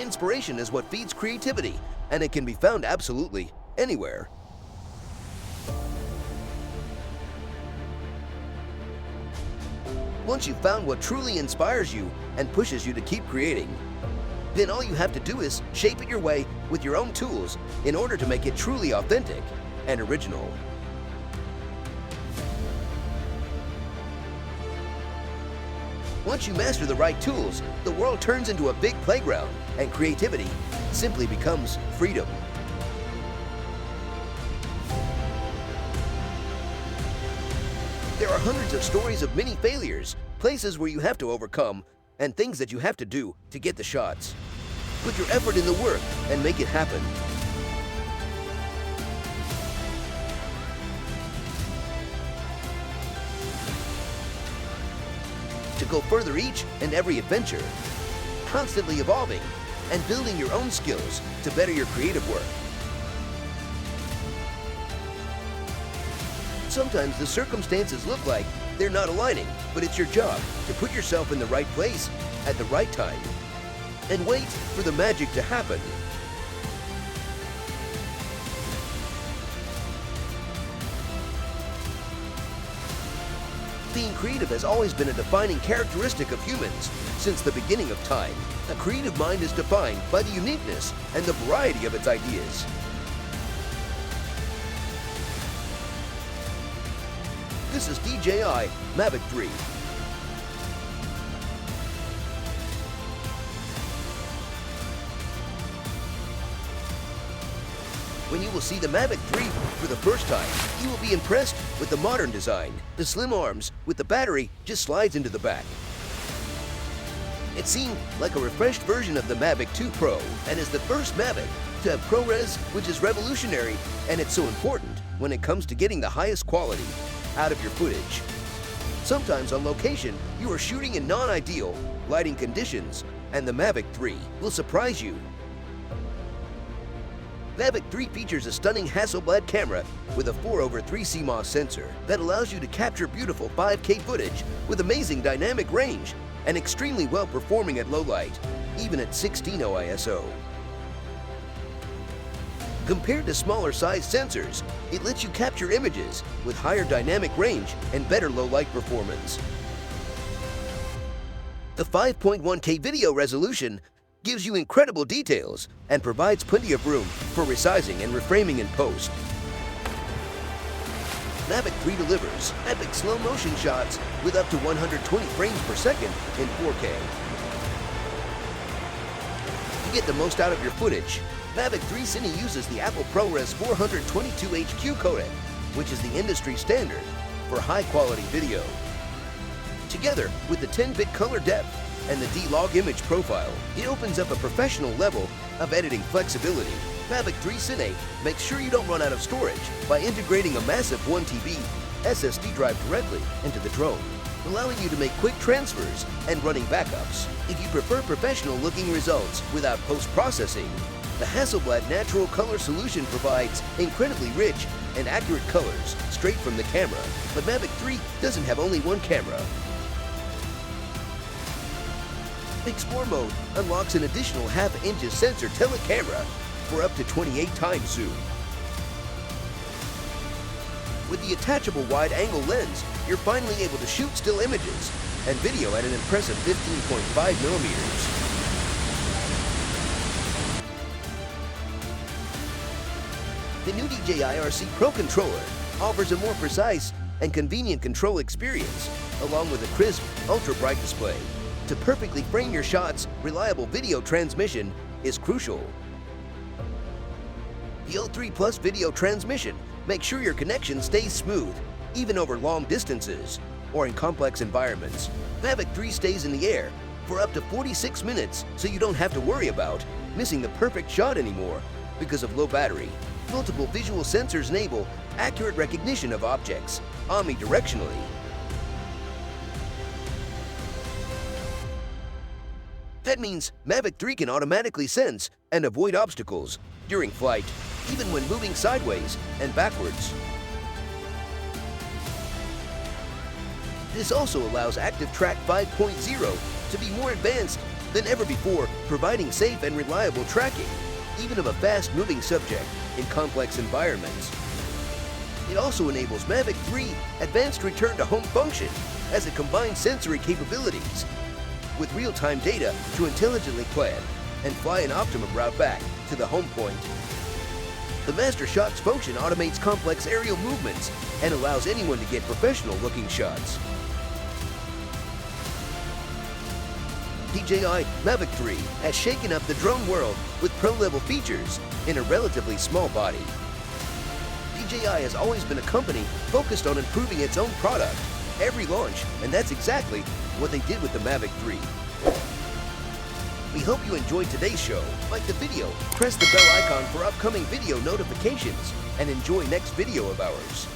Inspiration is what feeds creativity, and it can be found absolutely anywhere. Once you've found what truly inspires you and pushes you to keep creating, then all you have to do is shape it your way with your own tools in order to make it truly authentic and original. Once you master the right tools, the world turns into a big playground, and creativity simply becomes freedom. There are hundreds of stories of many failures, places where you have to overcome, and things that you have to do to get the shots. Put your effort in the work and make it happen. To go further each and every adventure, constantly evolving and building your own skills to better your creative work. Sometimes the circumstances look like they're not aligning, but it's your job to put yourself in the right place at the right time and wait for the magic to happen. Being creative has always been a defining characteristic of humans since the beginning of time. A creative mind is defined by the uniqueness and the variety of its ideas. This is DJI Mavic 3. When you will see the Mavic 3 for the first time, you will be impressed with the modern design. The slim arms with the battery just slides into the back. It seemed like a refreshed version of the Mavic 2 Pro and is the first Mavic to have ProRes, which is revolutionary, and it's so important when it comes to getting the highest quality out of your footage. Sometimes on location, you are shooting in non-ideal lighting conditions, and the Mavic 3 will surprise you. Mavic 3 features a stunning Hasselblad camera with a 4:3 CMOS sensor that allows you to capture beautiful 5K footage with amazing dynamic range and extremely well performing at low light, even at 16:0 ISO. Compared to smaller size sensors, it lets you capture images with higher dynamic range and better low light performance. The 5.1K video resolution gives you incredible details and provides plenty of room for resizing and reframing in post. Mavic 3 delivers epic slow motion shots with up to 120 frames per second in 4K. To get the most out of your footage, Mavic 3 Cine uses the Apple ProRes 422HQ codec, which is the industry standard for high-quality video. Together with the 10-bit color depth and the D-Log image profile, it opens up a professional level of editing flexibility. Mavic 3 Cine makes sure you don't run out of storage by integrating a massive 1TB SSD drive directly into the drone, allowing you to make quick transfers and running backups. If you prefer professional-looking results without post-processing, the Hasselblad Natural Color Solution provides incredibly rich and accurate colors straight from the camera. But Mavic 3 doesn't have only one camera. Explore mode unlocks an additional 1/2" sensor telecamera for up to 28 times zoom. With the attachable wide-angle lens, you're finally able to shoot still images and video at an impressive 15.5 millimeters. The new DJI RC Pro controller offers a more precise and convenient control experience, along with a crisp, ultra-bright display. To perfectly frame your shots, reliable video transmission is crucial. The O3 Plus video transmission makes sure your connection stays smooth, even over long distances or in complex environments. Mavic 3 stays in the air for up to 46 minutes, so you don't have to worry about missing the perfect shot anymore because of low battery. Multiple visual sensors enable accurate recognition of objects omnidirectionally. That means Mavic 3 can automatically sense and avoid obstacles during flight, even when moving sideways and backwards. This also allows Active Track 5.0 to be more advanced than ever before, providing safe and reliable tracking, even of a fast-moving subject in complex environments. It also enables Mavic 3 advanced return to home function as it combines sensory capabilities with real-time data to intelligently plan and fly an optimum route back to the home point. The Master Shots function automates complex aerial movements and allows anyone to get professional-looking shots. DJI Mavic 3 has shaken up the drone world with pro-level features in a relatively small body. DJI has always been a company focused on improving its own product every launch, and that's exactly what they did with the Mavic 3. We hope you enjoyed today's show. Like the video, press the bell icon for upcoming video notifications, and enjoy next video of ours.